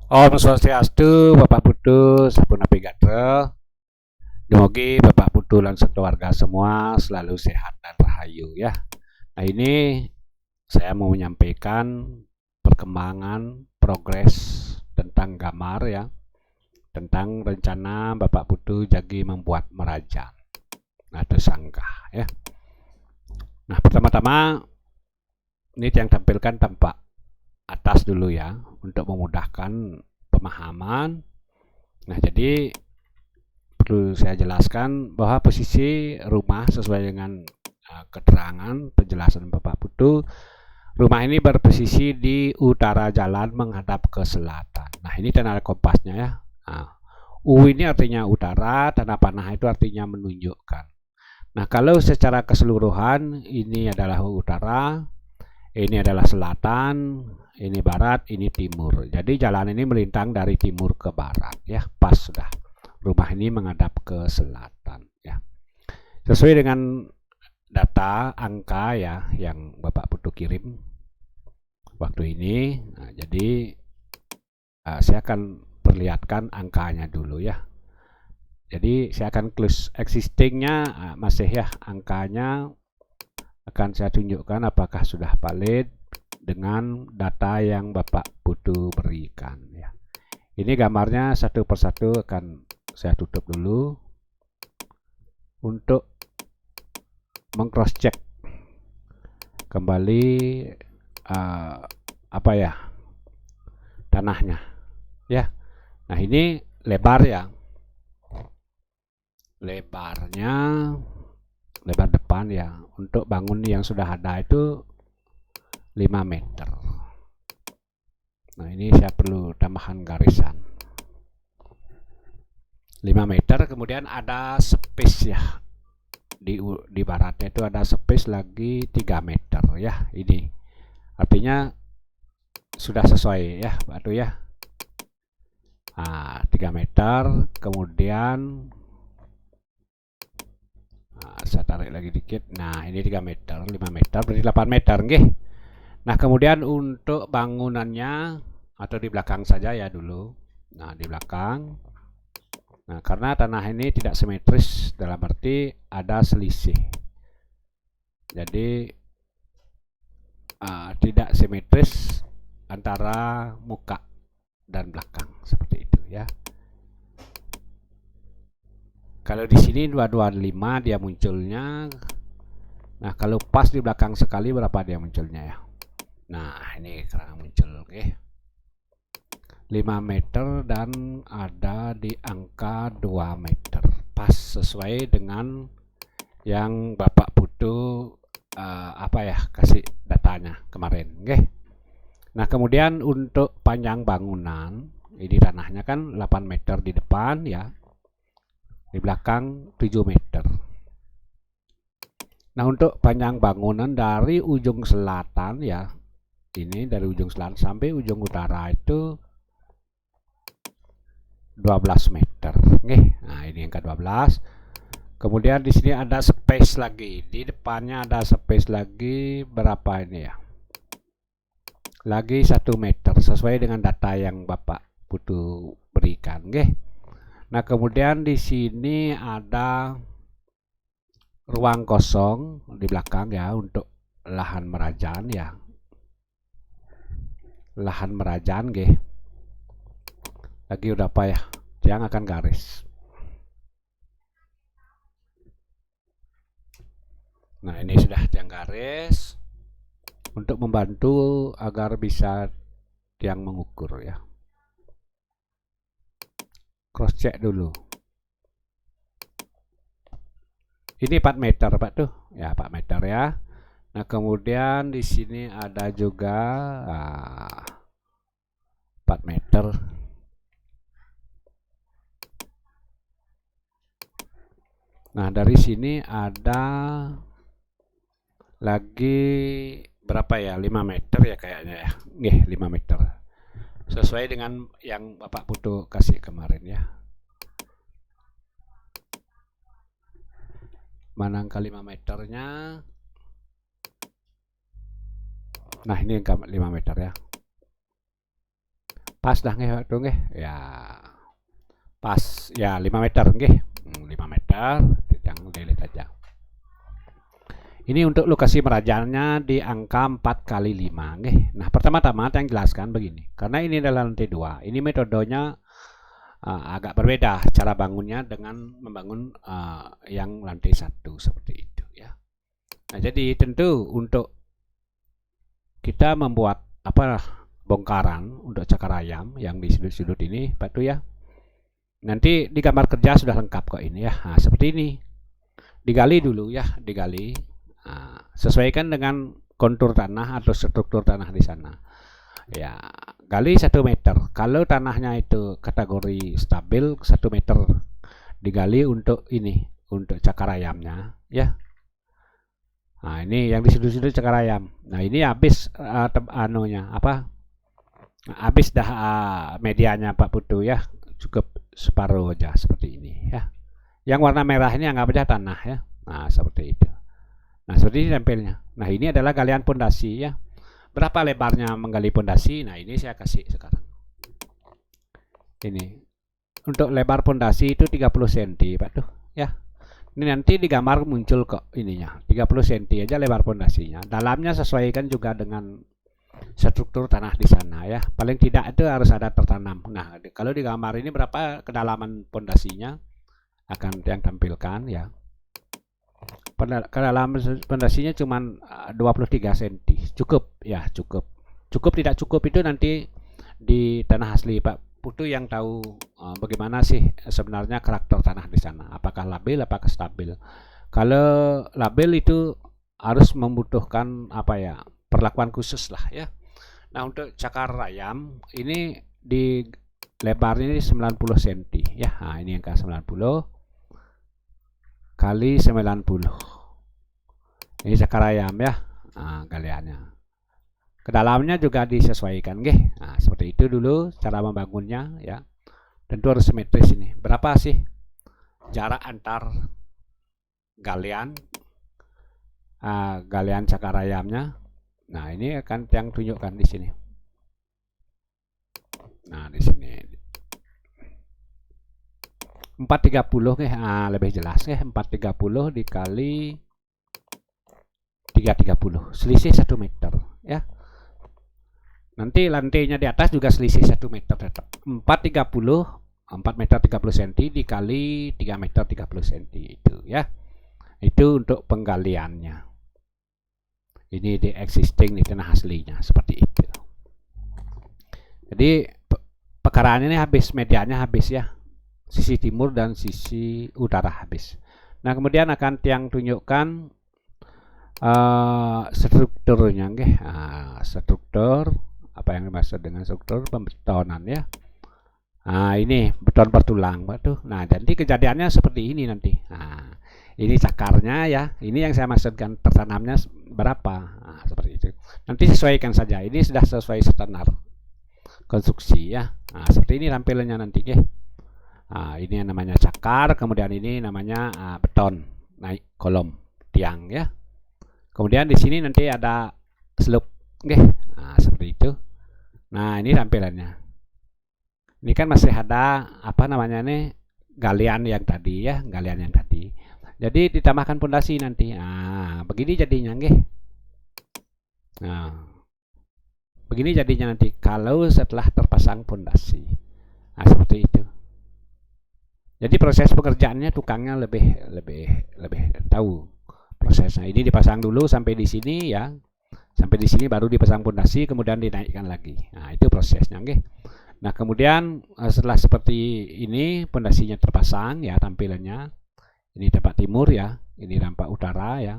Om Swastiastu, Bapak Putu, Sampun Apigatro. Dumugi Bapak Putu dan sekeluarga semua selalu sehat dan rahayu ya. Nah ini saya mau menyampaikan perkembangan progres tentang gambar ya, tentang rencana Bapak Putu Jagi membuat merajan atau sanggah ya. Nah pertama-tama ini yang tampilkan tampak atas dulu ya, untuk memudahkan pemahaman. Nah jadi perlu saya jelaskan bahwa posisi rumah sesuai dengan keterangan penjelasan Bapak Putu, rumah ini berposisi di utara jalan menghadap ke selatan. Nah ini tanda kompasnya ya. Nah, U ini artinya utara, tanda panah itu artinya menunjukkan. Nah kalau secara keseluruhan ini adalah utara, ini adalah selatan, ini barat, ini timur. Jadi jalan ini melintang dari timur ke barat ya, pas sudah. Rumah ini menghadap ke selatan ya. Sesuai dengan data angka ya yang Bapak Putu kirim waktu ini. Nah, jadi saya akan perlihatkan angkanya dulu ya. Jadi saya akan close existingnya masih ya, angkanya akan saya tunjukkan apakah sudah valid dengan data yang Bapak Putu berikan ya. Ini gambarnya satu persatu akan saya tutup dulu untuk mengcross check kembali apa ya, tanahnya ya. Nah ini lebar ya, lebarnya lebar depan ya, untuk bangun yang sudah ada itu 5 meter. Nah ini saya perlu tambahan garisan 5 meter. Kemudian ada space ya, di baratnya itu ada space lagi 3 meter ya. Ini artinya sudah sesuai ya Pak ya. Nah, 3 meter. Kemudian saya tarik lagi dikit. Nah ini 3 meter, 5 meter berarti 8 meter nggih. Nah kemudian untuk bangunannya atau di belakang saja ya dulu. Nah di belakang, nah karena tanah ini tidak simetris, dalam arti ada selisih, jadi tidak simetris antara muka dan belakang seperti itu ya. Kalau di sini 225 dia munculnya. Nah kalau pas di belakang sekali berapa dia munculnya ya. Nah ini sekarang muncul oke, 5 meter dan ada di angka 2 meter, pas sesuai dengan yang Bapak Putu apa ya, kasih datanya kemarin oke. Nah kemudian untuk panjang bangunan, ini tanahnya kan 8 meter di depan ya, di belakang 7 meter. Nah untuk panjang bangunan dari ujung selatan ya, ini dari ujung selatan sampai ujung utara itu 12 meter. Oke, nah ini yang ke-12. Kemudian di sini ada space lagi. Di depannya ada space lagi berapa ini ya? Lagi 1 meter sesuai dengan data yang Bapak Putu berikan, oke. Nah, kemudian di sini ada ruang kosong di belakang ya untuk lahan merajan ya. Lahan merajan, oke. Lagi udah apa ya? Yang akan garis. Nah ini sudah tiang garis untuk membantu agar bisa tiang mengukur ya. Cross check dulu. Ini 4 meter Pak tuh ya, 4 meter ya. Nah kemudian di sini ada juga 4 meter. Nah dari sini ada lagi berapa ya, 5 meter ya kayaknya ya. Nih 5 meter. Sesuai dengan yang Bapak Putu kasih kemarin ya. Mana angka 5 meternya? Nah ini angka 5 meter ya. Pas dah nggih waktu nggih. Ya pas ya 5 meter nggih. 5 meter yang delete aja. Ini untuk lokasi merajanya di angka 4 kali 5 nggih. Nah, pertama-tama yang jelaskan begini. Karena ini adalah lantai 2. Ini metodenya agak berbeda cara bangunnya dengan membangun yang lantai 1 seperti itu ya. Nah, jadi tentu untuk kita membuat bongkaran untuk cakar ayam yang di sudut-sudut ini Pak tuh ya. Nanti di gambar kerja sudah lengkap kok ini ya. Nah, seperti ini. Digali dulu ya, digali. Sesuaikan dengan kontur tanah atau struktur tanah di sana. Ya, gali 1 meter. Kalau tanahnya itu kategori stabil 1 meter digali untuk ini, untuk cakar ayamnya ya. Nah, ini yang di sudut-sudut cakar ayam. Nah, ini habis habis dah medianya Pak Putu ya. Cukup separuh aja seperti ini ya. Yang warna merah ini anggap aja tanah ya. Nah, seperti itu. Nah, seperti ini tampilnya. Nah, ini adalah galian pondasi ya. Berapa lebarnya menggali pondasi? Nah, ini saya kasih sekarang. Ini. Untuk lebar pondasi itu 30 cm, Pak tuh, ya. Ini nanti di gambar muncul kok ininya. 30 cm aja lebar pondasinya. Dalamnya sesuaikan juga dengan struktur tanah di sana ya. Paling tidak itu harus ada tertanam. Nah, kalau di gambar ini berapa kedalaman pondasinya akan yang tampilkan ya. Kedalaman pondasinya cuma 23 cm. Cukup ya, cukup. Cukup tidak cukup itu nanti di tanah asli Pak Putu yang tahu bagaimana sih sebenarnya karakter tanah di sana. Apakah labil, apakah stabil. Kalau labil itu harus membutuhkan perlakuan khusus lah ya. Nah, untuk cakar ayam ini di lebarnya ini 90 cm ya. Nah, ini angka 90 kali 90. Ini cakar ayam ya. Nah, galiannya. Kedalamnya juga disesuaikan nggih. Nah, seperti itu dulu cara membangunnya ya. Tentu harus simetris ini. Berapa sih jarak antar galian cakar ayamnya? Nah, ini akan yang tunjukkan di sini. Nah, di sini 430 lebih jelas 430 dikali 330, selisih 1 meter ya. Nanti lantainya di atas juga selisih 1 meter tetap. 4 meter 30 cm dikali 3 meter 30 cm itu ya. Itu untuk penggaliannya. Ini di existing di tanah aslinya seperti itu. Jadi pekarannya ini habis, medianya habis ya. Sisi timur dan sisi utara habis. Nah, kemudian akan yang tunjukkan strukturnya nggih. Struktur apa yang dimaksud dengan struktur pembetonan ya. Nah, ini beton bertulang Pak. Nah, jadi kejadiannya seperti ini nanti. Nah, ini cakarnya ya. Ini yang saya maksudkan tertanamnya berapa. Nah, seperti itu. Nanti sesuaikan saja. Ini sudah sesuai standar konstruksi ya. Nah, seperti ini tampilannya nanti nggih. Nah, ini yang namanya cakar, kemudian ini namanya beton naik kolom tiang ya. Kemudian di sini nanti ada slope, nggih. Nah, seperti itu. Nah, ini tampilannya. Ini kan masih ada galian yang tadi ya, galian yang tadi. Jadi ditambahkan pondasi nanti. Nah, begini jadinya, nggih. Nah, begini jadinya nanti kalau setelah terpasang pondasi. Nah, seperti itu. Jadi proses pekerjaannya tukangnya lebih tahu prosesnya. Ini dipasang dulu sampai di sini ya. Sampai di sini baru dipasang pondasi, kemudian dinaikkan lagi. Nah, itu prosesnya, nggih. Nah, kemudian setelah seperti ini pondasinya terpasang ya tampilannya. Ini tampak timur ya, ini tampak utara ya.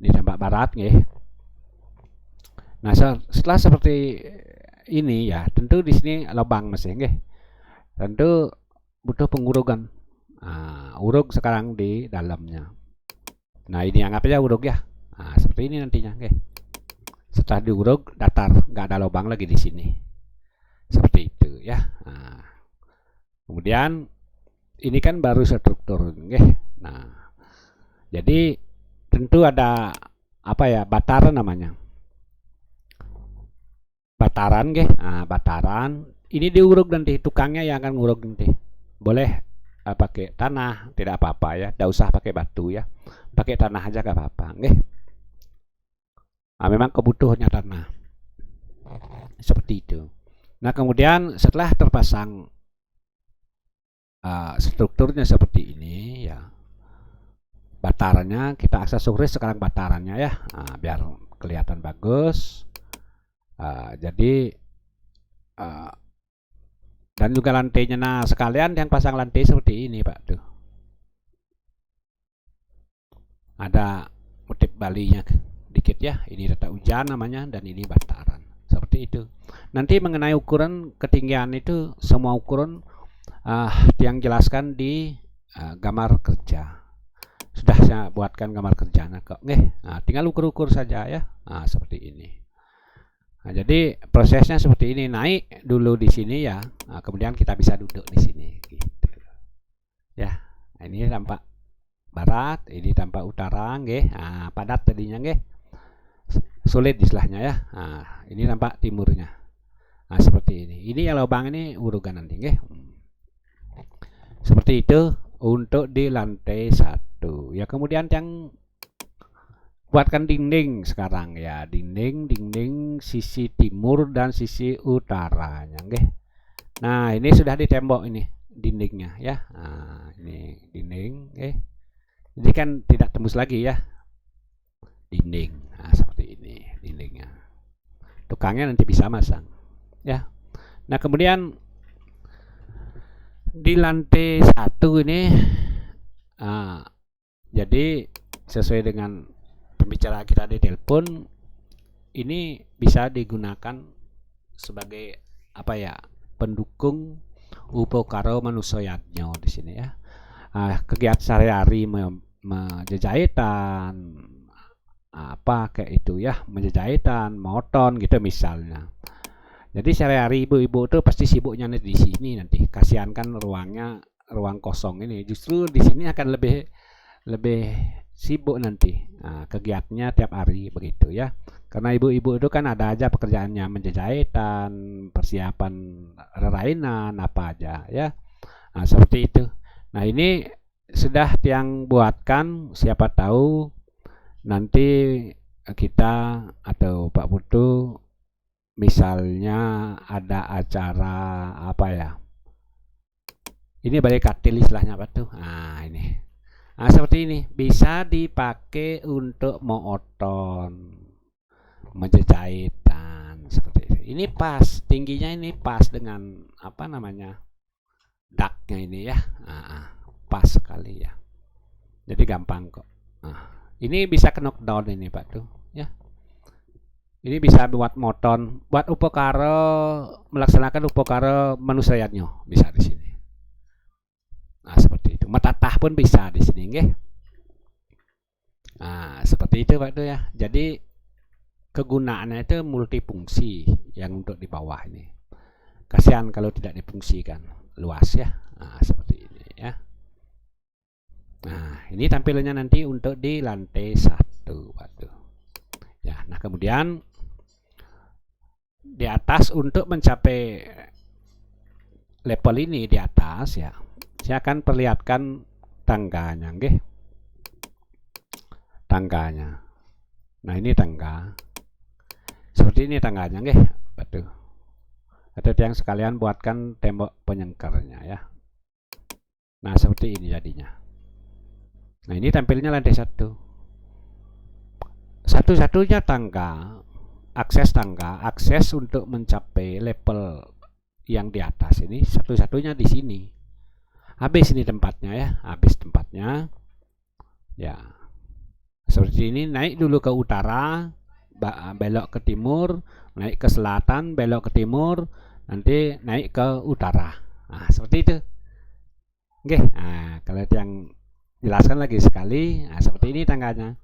Ini tampak barat, nggih. Nah, setelah seperti ini ya, tentu di sini lubang masih, nggih. Tentu butuh pengurugan. Uruk sekarang di dalamnya. Nah, ini anggap aja uruk ya. Nah, seperti ini nantinya, oke. Setelah diuruk datar, nggak ada lubang lagi di sini. Seperti itu ya. Nah, kemudian ini kan baru struktur, oke. Nah, jadi tentu ada bataran namanya. Bataran, oke. Nah, bataran ini diuruk nanti, tukangnya yang akan nguruk nanti. Boleh pakai tanah, tidak apa-apa ya, tidak usah pakai batu ya, pakai tanah aja gak apa-apa. Memang kebutuhannya tanah seperti itu. Nah kemudian setelah terpasang strukturnya seperti ini ya, batarannya kita aksesoris sekarang batarannya ya, biar kelihatan bagus. Jadi dan juga lantainya, nah sekalian yang pasang lantai seperti ini Pak tuh, ada motif Balinya dikit ya, ini tata hujan namanya, dan ini bataran seperti itu. Nanti mengenai ukuran ketinggian itu semua ukuran yang jelaskan di gambar kerja. Sudah saya buatkan gambar kerjanya kok, tinggal ukur-ukur saja ya, seperti ini. Nah, jadi prosesnya seperti ini, naik dulu di sini ya, kemudian kita bisa duduk di sini gitu. Ya, ini tampak barat, ini tampak utara, padat tadinya sulit istilahnya ya. Ini tampak timurnya. Seperti ini. Ini ya lubang ini urugan nanti Seperti itu untuk di lantai 1. Ya, kemudian yang buatkan dinding sekarang ya, dinding sisi timur dan sisi utaranya Nah, ini sudah di tembok ini dindingnya ya. Ini dinding jadi kan tidak tembus lagi ya dinding. Seperti ini dindingnya. Tukangnya nanti bisa masang ya. Nah, kemudian di lantai 1 ini jadi sesuai dengan pembicaraan kita di telepon, ini bisa digunakan sebagai pendukung upokaro manusoyatnyo di sini ya. Kegiatan sehari-hari menjahitan kayak itu ya, menjahitan, moton gitu misalnya. Jadi sehari-hari ibu-ibu itu pasti sibuknya di sini nanti. Kasihan kan ruang kosong ini. Justru di sini akan lebih sibuk nanti kegiatannya tiap hari begitu ya, karena ibu-ibu itu kan ada aja pekerjaannya, menjahitan, persiapan rerainan apa aja ya. Seperti itu. Nah, ini sudah yang buatkan, siapa tahu nanti kita atau Pak Putu misalnya ada acara ini balik katil istilahnya Pak tuh. Ini seperti ini bisa dipakai untuk mooton, menjahitan seperti itu. Ini pas, tingginya ini pas dengan daknya ini ya, pas sekali ya. Jadi gampang kok. Ini bisa ke knockdown ini Pak tuh ya. Ini bisa buat moton, buat upokaro, melaksanakan upokaro manusianya bisa di sini. Seperti itu. Metatah pun bisa di sini seperti itu Pak tuh ya. Jadi kegunaannya itu multifungsi yang untuk di bawah ini. Kasihan kalau tidak difungsikan, luas ya. Seperti ini ya. Ini tampilannya nanti untuk di lantai 1 Pak tuh. Ya, nah kemudian di atas untuk mencapai level ini di atas ya, saya akan perlihatkan tangganya tangganya. Nah, ini tangga seperti ini tangganya betul. Atau yang sekalian buatkan tembok penyengkernya ya. Nah, seperti ini jadinya. Nah, ini tampilnya lantai 1. Satu-satunya tangga, akses untuk mencapai level yang di atas ini, satu-satunya di sini. Habis ini tempatnya ya, habis tempatnya. Ya. Seperti ini, naik dulu ke utara, belok ke timur, naik ke selatan, belok ke timur, nanti naik ke utara. Seperti itu. Kalau yang jelaskan lagi sekali, seperti ini tangganya.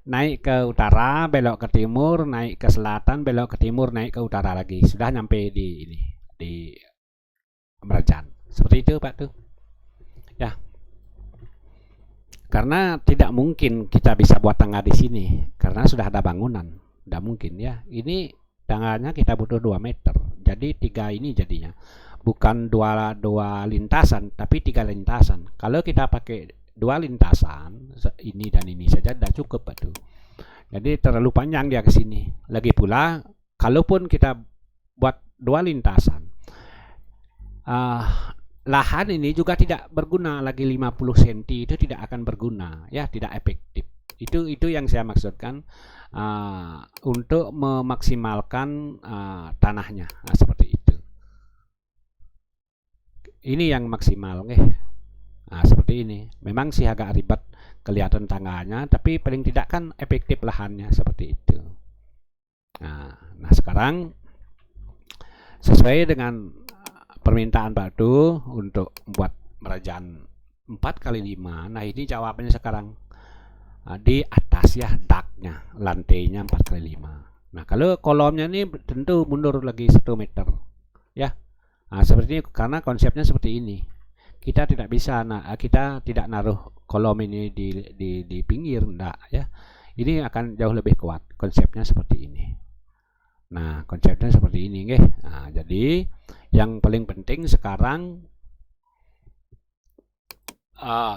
Naik ke utara, belok ke timur, naik ke selatan, belok ke timur, naik ke utara lagi. Sudah nyampe di ini, di Merajan. Seperti itu Pak tuh. Ya. Karena tidak mungkin kita bisa buat tangga di sini karena sudah ada bangunan. Tidak mungkin ya. Ini tangganya kita butuh 2 meter. Jadi 3 ini jadinya. Bukan dua lintasan, tapi 3 lintasan. Kalau kita pakai 2 lintasan, ini dan ini saja tidak cukup, Pak. Jadi terlalu panjang dia ke sini. Lagi pula, kalaupun kita buat 2 lintasan, lahan ini juga tidak berguna lagi. 50 cm itu tidak akan berguna, ya, tidak efektif. Itu yang saya maksudkan, untuk memaksimalkan tanahnya, seperti itu. Ini yang maksimal, seperti ini. Memang sih agak ribet kelihatan tangganya, tapi paling tidak kan efektif lahannya, seperti itu. Nah sekarang sesuai dengan permintaan Pak Du untuk buat merajaan 4x5. Nah ini jawabannya sekarang di atas, ya, daknya, lantainya 4x5. Nah kalau kolomnya ini tentu mundur lagi 1 meter, ya. Seperti ini, karena konsepnya seperti ini. Kita tidak bisa, kita tidak naruh kolom ini di pinggir, enggak, ya. Ini akan jauh lebih kuat. Konsepnya seperti ini. Nah konsepnya seperti ini, jadi yang paling penting sekarang,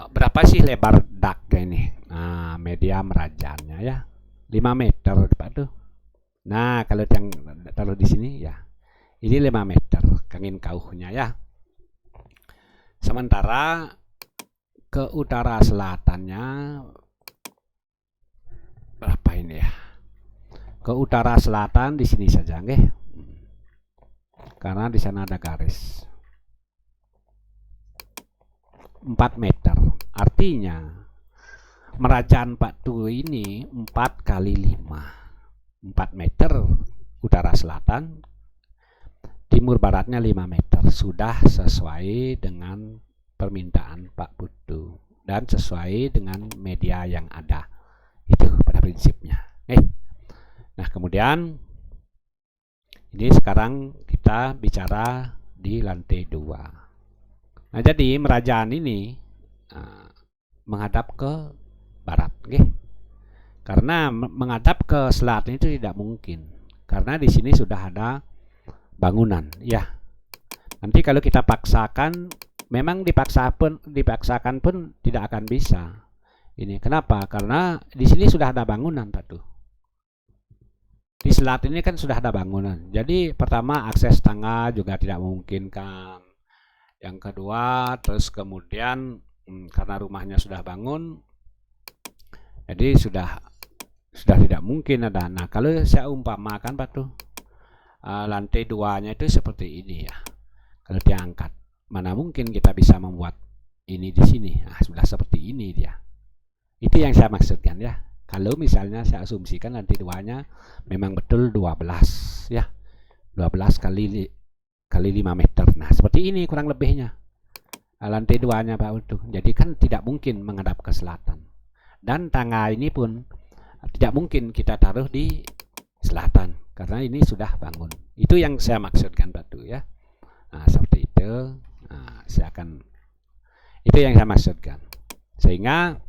berapa sih lebar daknya ini? Media merajannya, ya, 5 meter, Pak tuh. Nah kalau yang taruh di sini, ya, ini 5 meter kangin kauhnya, ya. Sementara ke utara selatannya berapa ini, ya? Ke utara selatan di sini saja, karena di sana ada garis 4 meter. Artinya merajaan Pak Tu ini 4x5, 4 meter utara selatan, timur baratnya 5 meter. Sudah sesuai dengan permintaan Pak Putu dan sesuai dengan media yang ada. Itu pada prinsipnya. Nah kemudian ini sekarang kita bicara di lantai 2. Nah jadi merajaan ini menghadap ke barat, karena menghadap ke selatan itu tidak mungkin, karena di sini sudah ada bangunan, ya. Nanti kalau kita paksakan, memang dipaksakan pun tidak akan bisa. Ini kenapa? Karena di sini sudah ada bangunan, Pak tuh. Di selatan ini kan sudah ada bangunan. Jadi pertama akses tangga juga tidak memungkinkan. Yang kedua, terus kemudian karena rumahnya sudah bangun, jadi sudah tidak mungkin ada. Nah kalau saya umpamakan, Pak tuh, lantai 2-nya itu seperti ini, ya. Kalau diangkat, mana mungkin kita bisa membuat ini di sini. Sudah seperti ini dia. Itu yang saya maksudkan, ya. Kalau misalnya saya asumsikan lantai 2-nya memang betul 12, ya. 12 kali 5 meter. Nah, seperti ini kurang lebihnya. Lantai 2-nya, Pak Utuh. Jadi kan tidak mungkin menghadap ke selatan. Dan tangga ini pun tidak mungkin kita taruh di selatan, karena ini sudah bangun. Itu yang saya maksudkan, Pak Tu, ya. Seperti itu. Itu yang saya maksudkan. Sehingga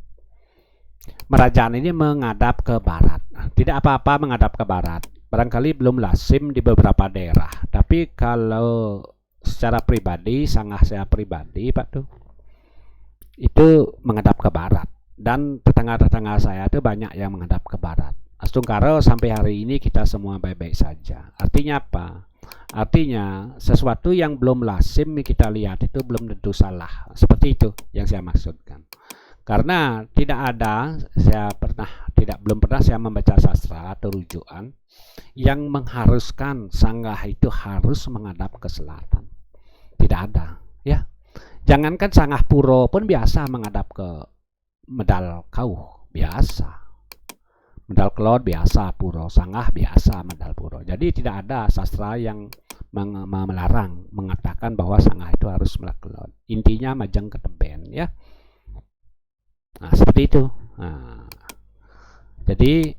merajaan ini menghadap ke barat. Tidak apa-apa menghadap ke barat. Barangkali belum lazim di beberapa daerah. Tapi kalau secara pribadi, sangat saya pribadi, Pak tuh, itu menghadap ke barat. Dan tetangga-tetangga saya itu banyak yang menghadap ke barat. Astungkara sampai hari ini kita semua baik-baik saja. Artinya apa? Artinya sesuatu yang belum lazim kita lihat itu belum tentu salah. Seperti itu yang saya maksudkan. Karena belum pernah saya membaca sastra atau rujukan yang mengharuskan sanggah itu harus menghadap ke selatan. Tidak ada, ya. Jangankan sanggah puro pun biasa menghadap ke medal kauh, biasa. Medal kelot biasa, puro sanggah biasa, medal puro. Jadi tidak ada sastra yang melarang, mengatakan bahwa sanggah itu harus medal kelot. Intinya majeng ke teben, ya. Nah, seperti itu. Jadi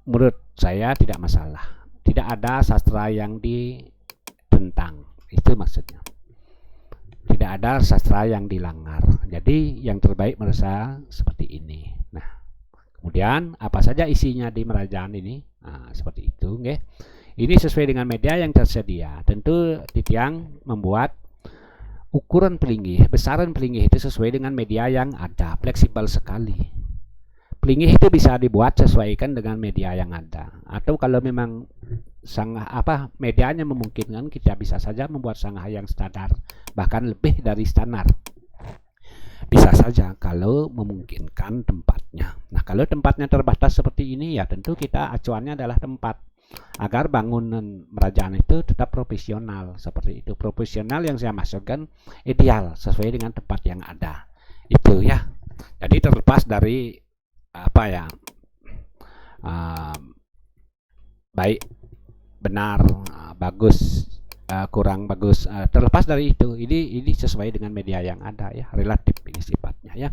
menurut saya tidak masalah. Tidak ada sastra yang ditentang. Itu maksudnya. Tidak ada sastra yang dilanggar. Jadi yang terbaik menurut saya seperti ini. Nah, kemudian apa saja isinya di merajaan ini? Seperti itu, Ini sesuai dengan media yang tersedia. Tentu Titiang membuat ukuran pelinggih, besaran pelinggih itu sesuai dengan media yang ada, fleksibel sekali. Pelinggih itu bisa dibuat sesuaikan dengan media yang ada. Atau kalau memang medianya memungkinkan, kita bisa saja membuat sangah yang standar, bahkan lebih dari standar. Bisa saja kalau memungkinkan tempatnya. Nah, kalau tempatnya terbatas seperti ini, ya tentu kita acuannya adalah tempat, agar bangunan kerajaan itu tetap profesional. Seperti itu, profesional yang saya maksudkan ideal sesuai dengan tempat yang ada. Itu ya. Jadi terlepas dari apa ya, baik, benar, bagus, kurang bagus, terlepas dari itu, ini sesuai dengan media yang ada ya, relatif ini sifatnya ya.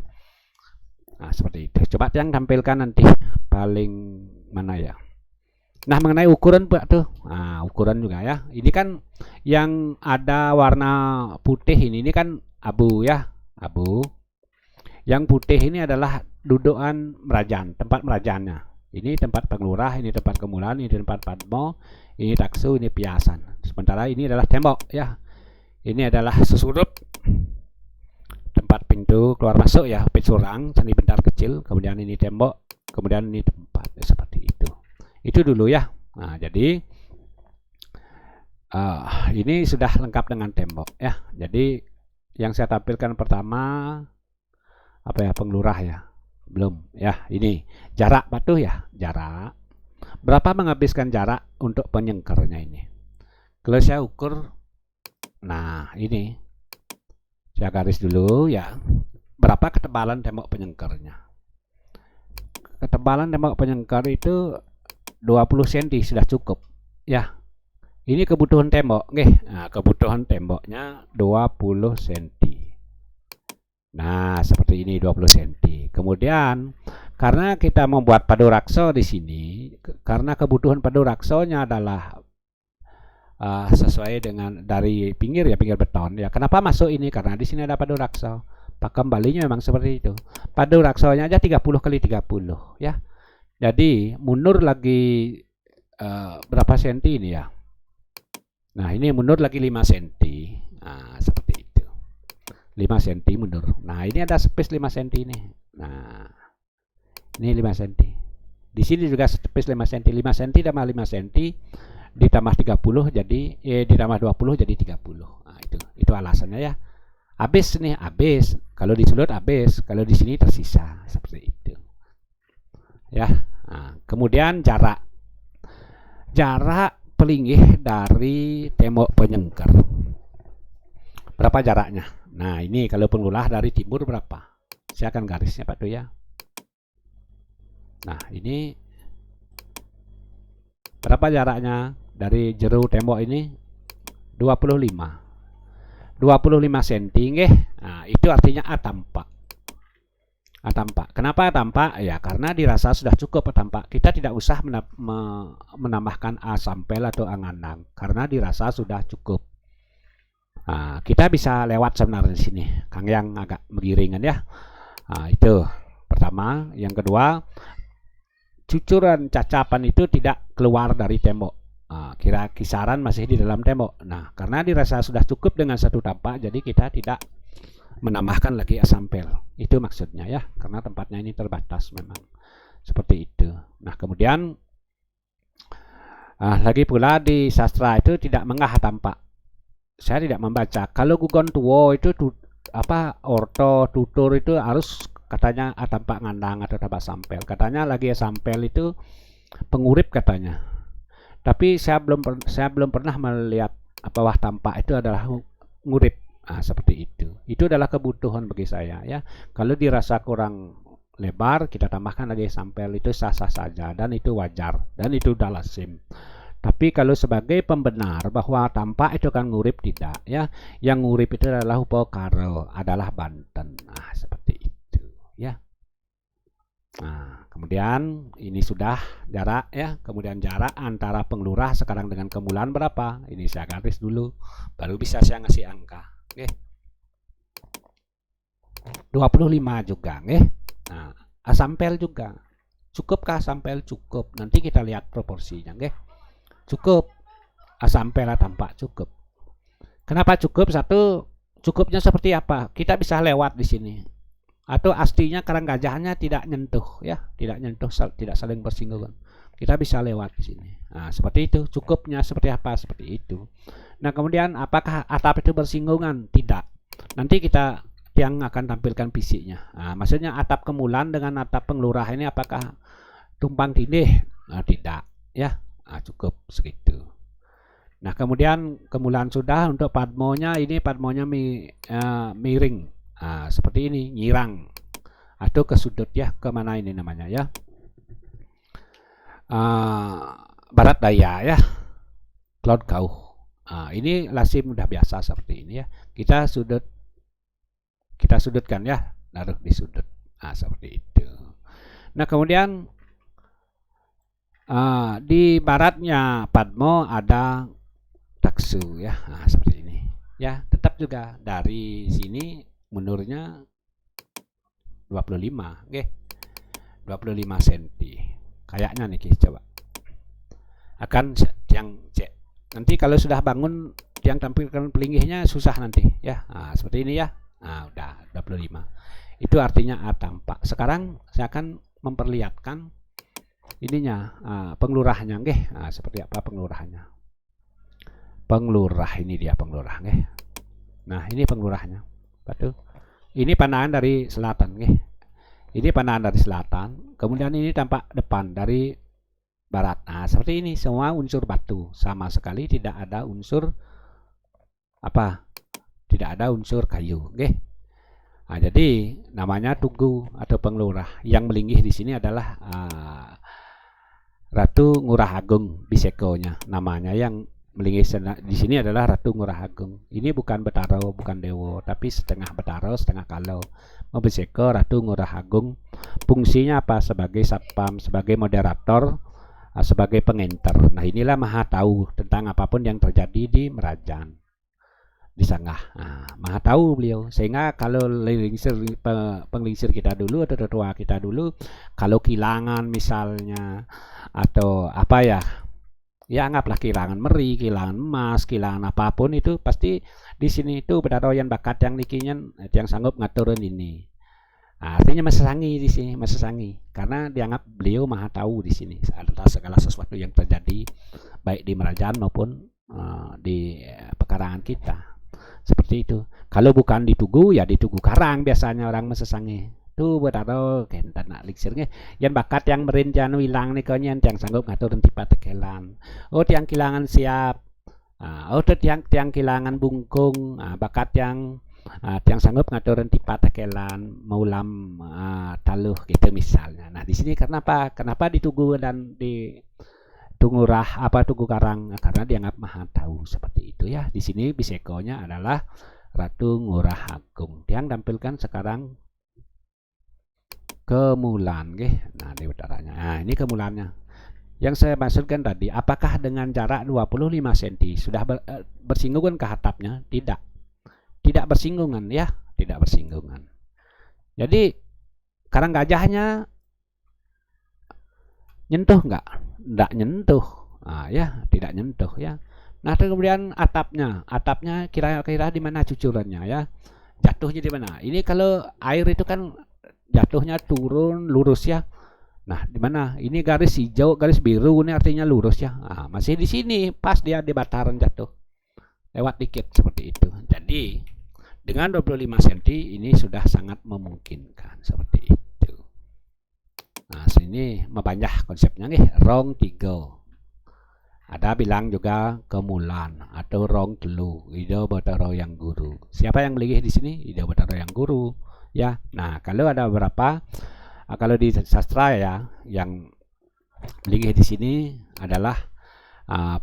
Nah, seperti itu. Coba yang tampilkan nanti paling mana ya. Nah, mengenai ukuran Pak tuh. Nah, ukuran juga ya. Ini kan yang ada warna putih ini kan abu ya, abu. Yang putih ini adalah dudukan merajaan, tempat merajaannya. Ini tempat penglurah, ini tempat kemulan, ini tempat padmo, ini taksu, ini piasan. Sementara ini adalah tembok ya. Ini adalah sesurup tempat pintu keluar masuk ya, pinsurang, seni bentar kecil, kemudian ini tembok, kemudian ini tempat ya, seperti itu. Itu dulu ya. Nah, jadi ini sudah lengkap dengan tembok ya. Jadi yang saya tampilkan pertama apa ya, penglurah ya, belum ya. Ini jarak batu ya, jarak berapa menghabiskan jarak untuk penyengkernya ini. Kalau saya ukur, nah ini saya garis dulu ya, berapa ketebalan tembok penyengkernya. Ketebalan tembok penyengker itu 20 cm sudah cukup ya. Ini kebutuhan tembok, nah, kebutuhan temboknya 20 cm. Nah, seperti ini 20 cm. Kemudian karena kita membuat padurakso di sini, karena kebutuhan paduraksonya adalah sesuai dengan dari pinggir ya, pinggir beton ya. Kenapa masuk ini? Karena di sini ada padurakso. Pakem balinya memang seperti itu. Paduraksonya aja 30 kali 30 ya. Jadi mundur lagi berapa senti ini ya? Nah, ini mundur lagi 5 cm. Nah, seperti itu. 5 cm mundur. Nah, ini ada space 5 cm ini. Nah, ini 5 cm. Di sini juga space 5 cm. 5 cm tambah 5 cm ditambah 30 jadi ditambah 20 jadi 30. Nah, itu alasannya ya. Habis nih, habis. Kalau disulut habis, kalau di sini tersisa. Seperti itu. Ya. Nah, kemudian jarak pelinggih dari tembok penyengker. Berapa jaraknya? Nah, ini kalau pengulah dari timur berapa? Saya akan garisnya Pak tuh ya. Nah, ini berapa jaraknya dari jeru tembok ini? 25 cm nggih. Nah, itu artinya A tampak. A tampak. Kenapa A tampak? Ya karena dirasa sudah cukup A tampak. Kita tidak usah menambahkan A sampel atau A ngandang karena dirasa sudah cukup. Nah, kita bisa lewat sebenarnya di sini. Kang yang agak menggiringan ya. Nah, itu pertama. Yang kedua, cucuran cacapan itu tidak keluar dari tembok. Nah, kira kisaran masih di dalam tembok. Nah, karena dirasa sudah cukup dengan satu tampak, jadi kita tidak menambahkan lagi asampel. Itu maksudnya ya, karena tempatnya ini terbatas memang. Seperti itu. Nah, kemudian lagi pula di sastra itu tidak mengah tampak. Saya tidak membaca. Kalau gugon tuwo itu orto tutur itu harus katanya tampak ngandang atau tampak sampel. Katanya lagi sampel itu pengurip katanya. Tapi saya belum pernah melihat wah tampak itu adalah ngurip. Nah, seperti itu. Itu adalah kebutuhan bagi saya ya. Kalau dirasa kurang lebar, kita tambahkan lagi sampel, itu sah-sah saja dan itu wajar dan itu udah lazim. Tapi kalau sebagai pembenar bahwa tampak itu kan ngurip, tidak ya. Yang ngurip itu adalah Upokaro, adalah Banten. Nah, seperti itu ya. Nah, kemudian ini sudah jarak ya. Kemudian jarak antara penglurah sekarang dengan kemulan berapa? Ini saya garis dulu, baru bisa saya ngasih angka. Oke. 25 juga, nggih. Nah, asampel juga. Cukupkah sampel? Cukup. Nanti kita lihat proporsinya, nggih. cukup. Sampailah tampak cukup. Kenapa cukup? Satu, cukupnya seperti apa? Kita bisa lewat di sini. Atau aslinya karang gajahnya tidak nyentuh ya, tidak nyentuh, tidak saling bersinggungan. Kita bisa lewat di sini. Nah, seperti itu. Cukupnya seperti apa? Seperti itu. Nah, kemudian apakah atap itu bersinggungan? Tidak. Nanti kita yang akan tampilkan fisiknya. Nah, maksudnya atap kemulan dengan atap penglurah ini apakah tumpang tindih? Nah, tidak ya. Nah, cukup segitu. Nah, kemudian kemulan sudah. Untuk padmonya, ini padmonya miring. Nah, seperti ini, nyirang atau ke sudut ya, kemana ini namanya ya, barat daya ya, cloud kauh. Ini lazim mudah biasa seperti ini ya, kita sudutkan ya, naruh di sudut. Nah, seperti itu. Nah, kemudian di baratnya padmo ada taksu ya. Nah, seperti ini ya, tetap juga dari sini mundurnya 25, oke. 25 cm. Kayaknya nih, coba. Akan yang cek. Nanti kalau sudah bangun yang tampilkan pelinggihnya susah nanti ya. Nah, seperti ini ya. Nah, udah 25. Itu artinya A tampak. Sekarang saya akan memperlihatkan ininya, penglurahnya, nggih. Nah, seperti apa penglurahnya? Penglurah, ini dia penglurah, nggih. Nah, ini penglurahnya. Betul. Ini pandangan dari selatan, nggih. Ini pandangan dari selatan. Kemudian ini tampak depan dari barat. Nah, seperti ini, semua unsur batu, sama sekali tidak ada unsur apa? Tidak ada unsur kayu, nggih. Nah, jadi namanya tugu atau penglurah. Yang melinggih di sini adalah Ratu Ngurah Agung Bisekonya. Namanya yang melinggih di sini adalah Ratu Ngurah Agung. Ini bukan Betaro, bukan Dewo, tapi setengah Betaro, setengah Kalau. Biseko Ratu Ngurah Agung. Fungsinya apa? Sebagai satpam, sebagai moderator, sebagai pengenter. Nah, inilah maha tahu tentang apapun yang terjadi di Merajan, di Sanggah. Nah, maha tahu beliau. Sehingga kalau penglingsir kita dulu atau tetua kita dulu, kalau kilangan misalnya atau apa ya, anggaplah kilangan meri, kilangan emas, kilangan apapun, itu pasti di sini itu pedaroyan bakat yang nikinya yang sanggup ngaturin ini. Nah, artinya mesesangi di sini, mesesangi, karena dianggap beliau maha tahu di sini adalah segala sesuatu yang terjadi baik di Merajan maupun di pekarangan kita. Seperti itu. Kalau bukan di Tugu, ya di Tugu Karang biasanya orang mesesangi. Tuh betaro kentan nak liksirnya yang bakat yang merincan wilang nih kau yang sanggup ngatur tipa tekelan. Oh, tiang kilangan siap. Oh, tiang kilangan bungkung. Bakat yang sanggup ngatur tipa tekelan, maulam taluh gitu misalnya. Nah, di sini kenapa di Tugu dan di Tungurah Tugu Karang? Karena dianggap maha tahu seperti itu ya. Di sini bisekonya adalah Ratu Ngurah Agung. Yang tampilkan sekarang kemulan, nah di utaranya. Nah, ini kemulannya. Yang saya maksudkan tadi, apakah dengan jarak 25 cm sudah bersinggungan ke atapnya? Tidak. Tidak bersinggungan ya, tidak bersinggungan. Jadi karang gajahnya nyentuh nggak? Nggak nyentuh. Ya, tidak nyentuh ya. Nah, kemudian atapnya kira-kira di mana cucurannya ya? Jatuhnya di mana? Ini kalau air itu kan jatuhnya turun lurus ya. Nah, di mana? Ini garis hijau, garis biru ini artinya lurus ya. Masih di sini, pas dia di bataran jatuh. Lewat dikit seperti itu. Jadi, dengan 25 cm ini sudah sangat memungkinkan seperti itu. Nah, sini membanyak konsepnya nih, rong 3. Ada bilang juga kemulan atau rong telu, ide betaro yang guru. Siapa yang melinggih di sini? Ide betaro yang guru. Ya, nah kalau ada beberapa, kalau di sastra ya, yang melinggih di sini adalah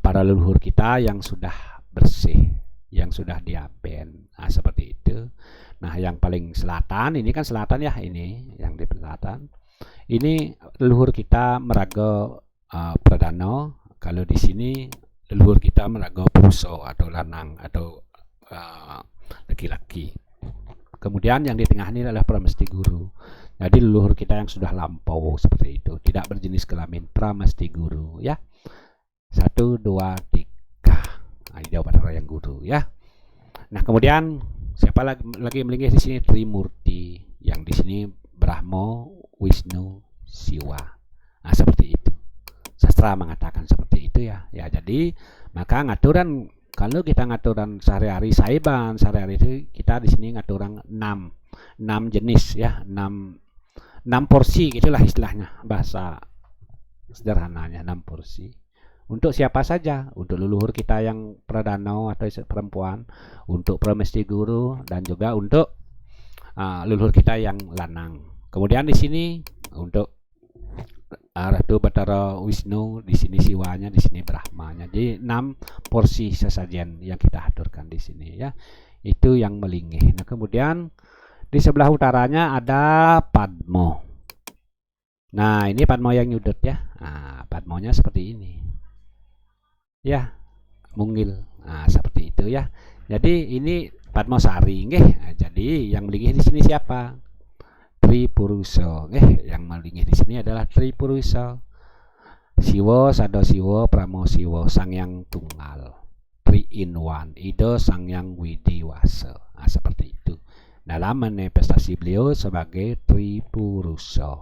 para leluhur kita yang sudah bersih, yang sudah diapen. Nah, seperti itu. Nah, yang paling selatan, ini kan selatan ya, ini yang di selatan. Ini leluhur kita Merago Pradano. Kalau di sini leluhur kita Merago Puso atau lanang atau laki-laki. Kemudian yang di tengah ini adalah Pramesti Guru. Jadi leluhur kita yang sudah lampau seperti itu, tidak berjenis kelamin, Pramesti Guru ya. 1, 2, 3. Nah, ini Dewa Batara yang guru ya. Nah, kemudian siapa lagi melingkih di sini? Trimurti, yang di sini Brahma, Wisnu, Siwa. Nah, seperti itu. Sastra mengatakan seperti itu ya. Ya, jadi maka ngaturan, kalau kita ngaturan sehari-hari saiban, sehari-hari itu kita di sini ngaturan 6 jenis ya, 6 porsi gitulah istilahnya, bahasa sederhananya 6 porsi. Untuk siapa saja? Untuk leluhur kita yang pradana atau perempuan, untuk pramesti guru, dan juga untuk leluhur kita yang lanang. Kemudian di sini untuk Ratu Batara Wisnu, di sini Siwanya, di sini Brahmanya. Jadi 6 porsi sesajen yang kita aturkan di sini ya. Itu yang melingih. Nah, kemudian di sebelah utaranya ada Padmo. Nah, ini Padmo yang nyudut ya. Nah, Padmonya seperti ini. Ya, mungil. Nah, seperti itu ya. Jadi ini Padmo Sari nggih. Nah, jadi yang melingih di sini siapa? Tripurusa nggih. Yang melingih di sini adalah Tripurusa. Siwa, Sadasiwa, Pramosiwa, Sang Yang Tunggal. 3 in 1. Ida Sang Yang Widiwasa. Nah, seperti itu. Dalam manifestasi beliau sebagai Tripurusa.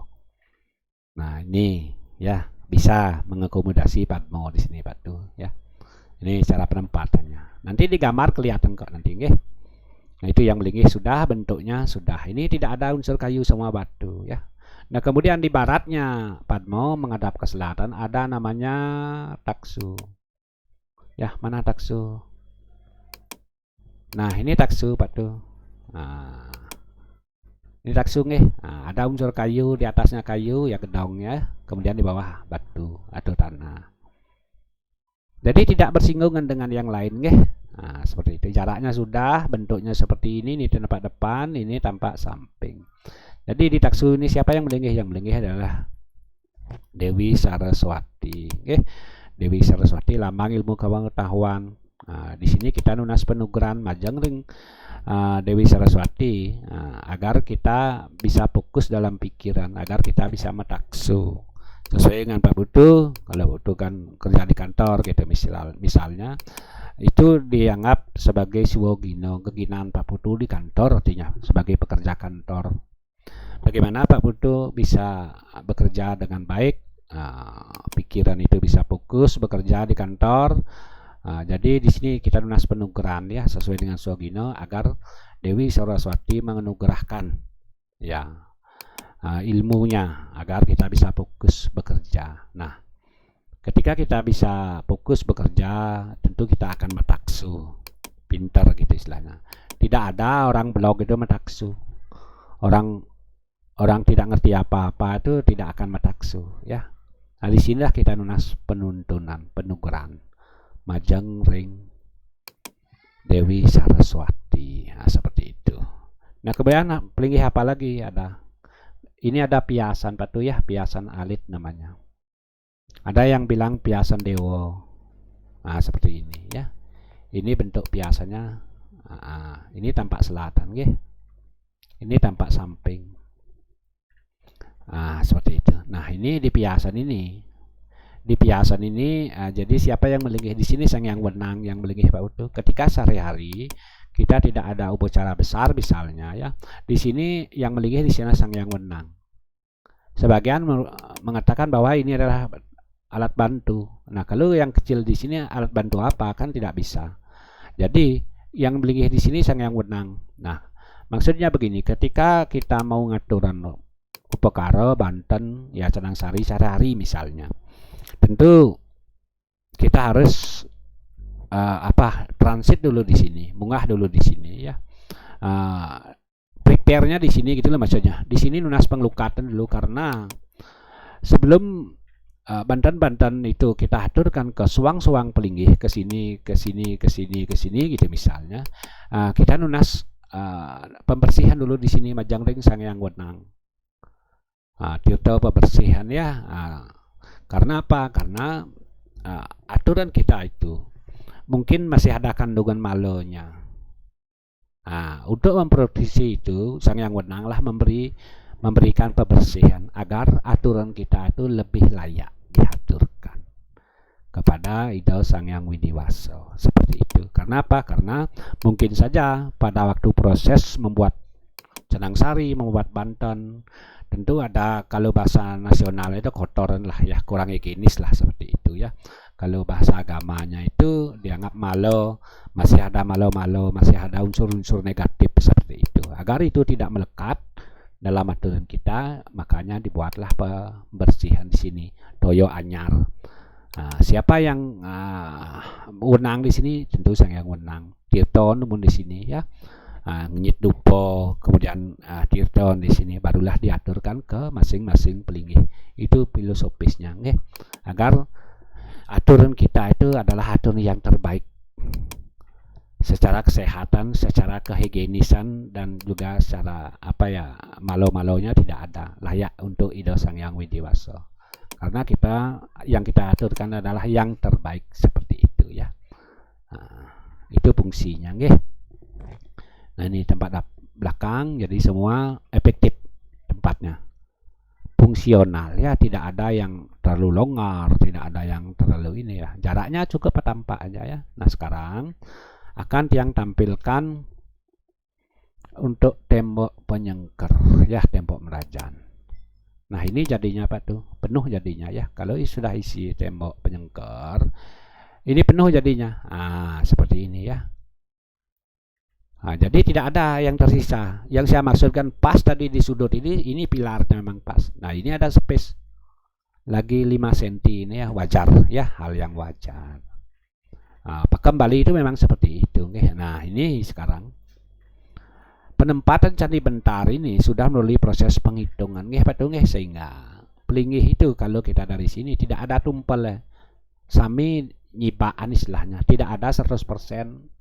Nah, ini ya bisa mengakomodasi Padmo di sini Batu ya. Ini cara penempatannya. Nanti di gambar kelihatan kok nanti nggih. Nah, itu yang melingih sudah, bentuknya sudah. Ini tidak ada unsur kayu, semua batu ya. Nah, kemudian di baratnya Padmo menghadap ke selatan ada namanya Taksu. Ya, mana Taksu? Nah, ini Taksu batu. Nah, ini Taksu nggih. Nah, ada unsur kayu, di atasnya kayu ya, gedongnya, kemudian di bawah batu atau tanah. Jadi tidak bersinggungan dengan yang lain nggih. Nah, seperti itu. Jaraknya sudah, bentuknya seperti ini tampak depan, ini tampak samping. Jadi di Taksu ini siapa yang melingih? Yang melingih adalah Dewi Saraswati. Dewi Saraswati lambang ilmu pengetahuan. Nah, di sini kita nunas penugeran majeng ring Dewi Saraswati agar kita bisa fokus dalam pikiran, agar kita bisa metaksu sesuai dengan Pak Butuh. Kalau Butuh kan kerja di kantor gitu misalnya, itu dianggap sebagai suwogino, keginaan Pak Butuh di kantor, artinya sebagai pekerja kantor. Bagaimana Pak Butuh bisa bekerja dengan baik, pikiran itu bisa fokus bekerja di kantor. Jadi di sini kita lunas penugeran ya, sesuai dengan suwogino, agar Dewi Saraswati menganugerahkan ya ilmunya agar kita bisa fokus bekerja. Nah, ketika kita bisa fokus bekerja, tentu kita akan metaksu, pintar gitu istilahnya. Tidak ada orang blog itu metaksu. Orang tidak ngerti apa-apa itu tidak akan metaksu ya. Nah, di sinilah kita nunas penuntunan, penugeran majeng ring Dewi Saraswati. Nah, seperti itu. Nah, kemudian pelingih apa lagi ada? Ini ada piasan batu ya, piasan alit namanya. Ada yang bilang piasan dewa. Nah, seperti ini ya. Ini bentuk piasannya. Ini tampak selatan nggih. Ini tampak samping. Seperti itu. Nah, ini di piasan ini. Di piasan ini jadi siapa yang melingih di sini? Sang Yang Wenang yang melingih Pak Utuh. Ketika sehari-hari kita tidak ada upacara besar misalnya ya, di sini yang melingih di sini Sang Yang Wenang. Sebagian mengatakan bahwa ini adalah alat bantu. Nah, kalau yang kecil di sini alat bantu apa, kan tidak bisa. Jadi yang melingih di sini Sang Yang Wenang. Nah, maksudnya begini, ketika kita mau ngaturan upakara Banten ya, Canang Sari sehari-hari misalnya, tentu kita harus transit dulu di sini, munggah dulu di sini ya. Prepare-nya di sini gitu loh maksudnya. Di sini lunas penglukatan dulu, karena sebelum Banten itu kita aturkan ke suang-suang pelinggih, ke sini gitu misalnya. Kita nunas pembersihan dulu di sini majang ring Sang Yang Wenang. Tirta pembersihan ya. Karena apa? Karena aturan kita itu mungkin masih ada kandungan malonya. Untuk memproduksi itu Sang Yang Wenang lah memberikan pembersihan agar aturan kita itu lebih layak diaturkan. kepada Ida Sang Hyang Widiwaso. Seperti itu. Karena apa? Karena mungkin saja pada waktu proses membuat Cenang Sari, membuat Banten, tentu ada, kalau bahasa nasional itu kotoran lah ya, kurang higienis lah seperti itu ya. Kalau bahasa agamanya itu dianggap malo, masih ada malo-malo, masih ada unsur-unsur negatif seperti itu. Agar itu tidak melekat dalam aturan kita, makanya dibuatlah pembersihan di sini, toyo anyar. Siapa yang wenang di sini? Tentu Sang Hyang Wenang. Tirton namun di sini ya. Ngit dupo, kemudian tirton di sini, barulah diaturkan ke masing-masing pelingih. Itu filosofisnya, nggih. Agar aturan kita itu adalah aturan yang terbaik secara kesehatan, secara kehigienisan, dan juga secara malo-malonya tidak ada, layak untuk Ida Sang Hyang Widiwaso. Karena yang kita aturkan adalah yang terbaik seperti itu ya. Itu fungsinya, nggih. Nah, ini tempat belakang, jadi semua efektif tempatnya, fungsional ya, tidak ada yang terlalu longgar, tidak ada yang terlalu ini ya, jaraknya cukup tampak aja ya. Nah, sekarang akan yang tampilkan untuk tembok penyengker ya, tembok merajan. Nah, ini jadinya apa tuh? Penuh jadinya ya. Kalau sudah isi tembok penyengker, ini penuh jadinya. Seperti ini ya. Jadi tidak ada yang tersisa. Yang saya maksudkan pas tadi di sudut ini pilarnya memang pas. Nah, ini ada space lagi 5 cm ini ya, wajar ya, hal yang wajar. Kembali itu memang seperti itu. Nah, ini sekarang penempatan Candi Bentar ini sudah melalui proses penghitungan, sehingga pelingih itu kalau kita dari sini tidak ada tumpel ya. Sami nyibaan istilahnya, tidak ada 100%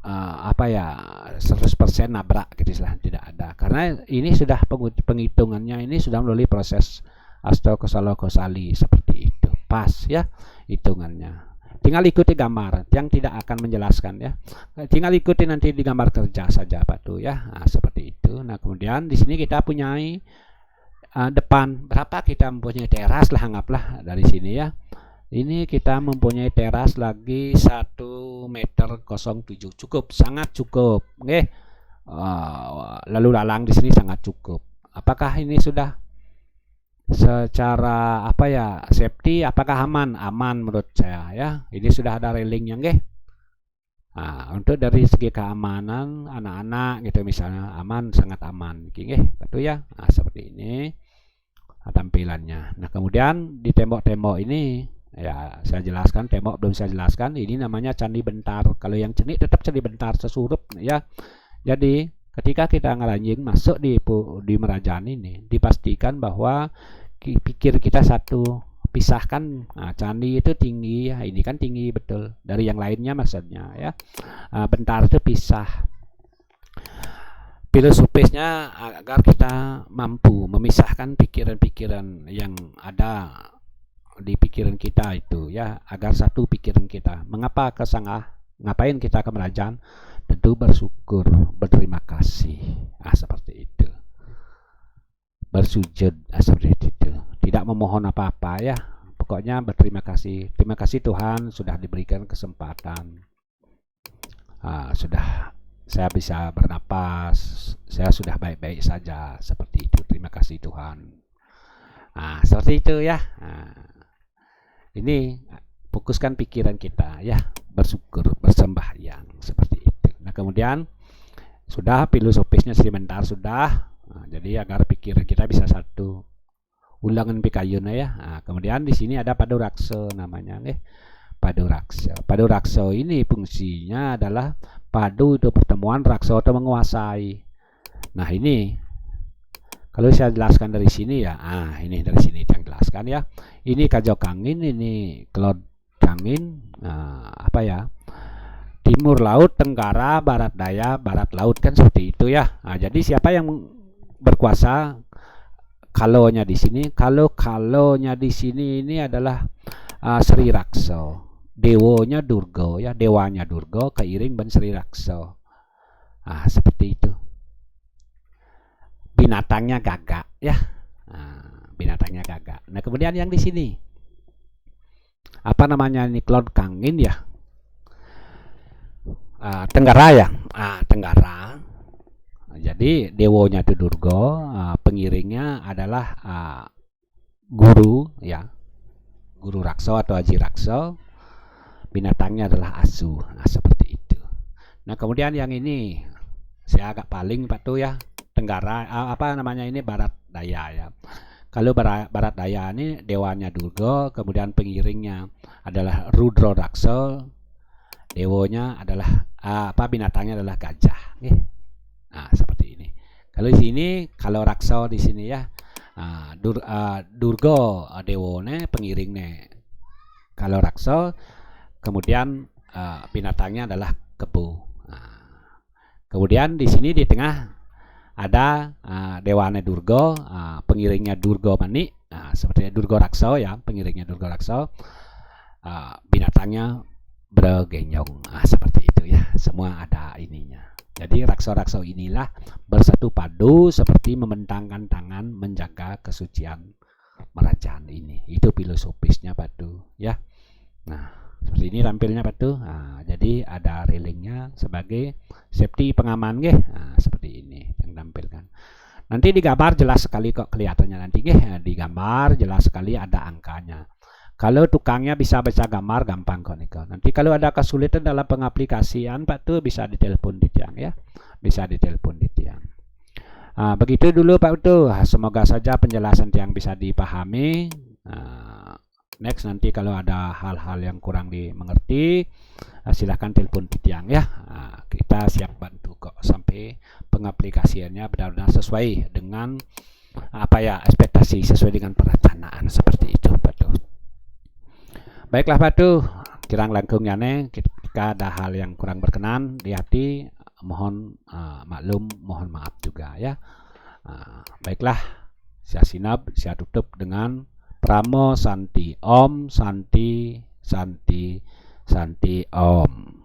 100% nabrak gitu istilah, tidak ada, karena ini sudah penghitungannya ini sudah melalui proses Astagfirullahaladzim seperti itu, pas ya hitungannya. Tinggal ikuti gambar, yang tidak akan menjelaskan ya, tinggal ikuti nanti di gambar kerja saja Pak tuh ya. Seperti itu. Nah, kemudian di sini kita punyai depan, berapa kita mempunyai teras lah, anggaplah dari sini ya. Ini kita mempunyai teras lagi 1,07 meter, cukup, sangat cukup. Lalu lalang di sini sangat cukup. Apakah ini sudah secara safety, apakah aman? Aman menurut saya ya. Ini sudah ada railingnya, untuk dari segi keamanan anak-anak gitu misalnya, aman, sangat aman, betul ya. Seperti ini tampilannya. Nah, kemudian di tembok-tembok ini ya saya jelaskan, tembok belum saya jelaskan. Ini namanya Candi Bentar. Kalau yang cenik tetap Candi Bentar sesurup ya. Jadi ketika kita ngelanjing masuk di Merajan ini, dipastikan bahwa pikir kita satu, pisahkan. Candi itu tinggi ya, ini kan tinggi betul dari yang lainnya maksudnya ya. Bentar itu pisah. Filosofisnya agar kita mampu memisahkan pikiran-pikiran yang ada di pikiran kita itu ya, agar satu pikiran kita. Mengapa ke Sangah? Ngapain kita ke Merajan? Tentu bersyukur, berterima kasih. Seperti itu. Bersujud, seperti itu. Tidak memohon apa-apa ya. Pokoknya berterima kasih. Terima kasih Tuhan sudah diberikan kesempatan. Sudah saya bisa bernapas, saya sudah baik-baik saja, seperti itu. Terima kasih Tuhan. Seperti itu ya. Ini fokuskan pikiran kita ya, bersyukur, bersembahyang, seperti itu. Nah, kemudian sudah filosofisnya sebentar sudah. Jadi agar pikiran kita bisa satu, ulangan pikayuna ya. Kemudian di sini ada paduraksa namanya, paduraksa. Paduraksa ini fungsinya adalah padu itu pertemuan, raksa atau menguasai. Nah, ini kalau saya jelaskan dari sini ya, ini dari sini yang jelaskan ya. Ini Kajok Angin, ini Cloud Angin, timur laut, tenggara, barat daya, barat laut, kan seperti itu ya. Jadi siapa yang berkuasa? Kalonya di sini, kalonya di sini ini adalah Sri Raksa, dewonya Durga ya, dewanya Durga keiring ben Sri Raksa. Seperti itu. Binatangnya gagak ya. Binatangnya gagak. Nah, kemudian yang di sini apa namanya ini Klon Kangin ya, Tenggara ya, Tenggara. Jadi dewonya itu Durga, pengiringnya adalah guru ya, guru raksa atau aji raksa, binatangnya adalah asu. Nah, seperti itu. Nah, kemudian yang ini saya agak paling Pak tuh ya, Tenggara apa namanya ini Barat Daya ya. Kalau Barat Daya ini dewanya Durga, kemudian pengiringnya adalah Rudra Raksa, dewonya adalah binatangnya adalah gajah. Nah, seperti ini. Kalau di sini, kalau raksa di sini ya, Durga dewone pengiringnya. Kalau raksa, kemudian binatangnya adalah kebu. Kemudian di sini di tengah ada dewane Durga, pengiringnya Durga Mani, seperti Durga Raksa ya, pengiringnya Durga Raksa, binatangnya bergenyong, seperti itu ya, semua ada ininya. Jadi raksa-raksa inilah bersatu padu seperti membentangkan tangan menjaga kesucian kerajaan ini. Itu filosofisnya Padu ya. Nah, seperti ini tampilnya Padu. Jadi ada railingnya sebagai safety pengaman seperti ini yang tampilkan. Nanti di gambar jelas sekali kok kelihatannya nanti di gambar jelas sekali ada angkanya. Kalau tukangnya bisa baca gambar gampang kok Niko. Nanti kalau ada kesulitan dalam pengaplikasian Pak tuh bisa ditelepon di tiang ya. Bisa ditelepon di tiang. Begitu dulu Pak tuh. Semoga saja penjelasan tiang bisa dipahami. Next nanti kalau ada hal-hal yang kurang dimengerti, silahkan telepon di tiang ya. Kita siap bantu kok sampai pengaplikasiannya benar-benar sesuai dengan ekspektasi, sesuai dengan perencanaan seperti itu Pak tuh. Baiklah Padu, kirang langkungnya jika ada hal yang kurang berkenan di hati, mohon maklum, mohon maaf juga ya. Baiklah, saya sinap, saya tutup dengan Pramo Santi Om, Santi, Santi, Santi Om.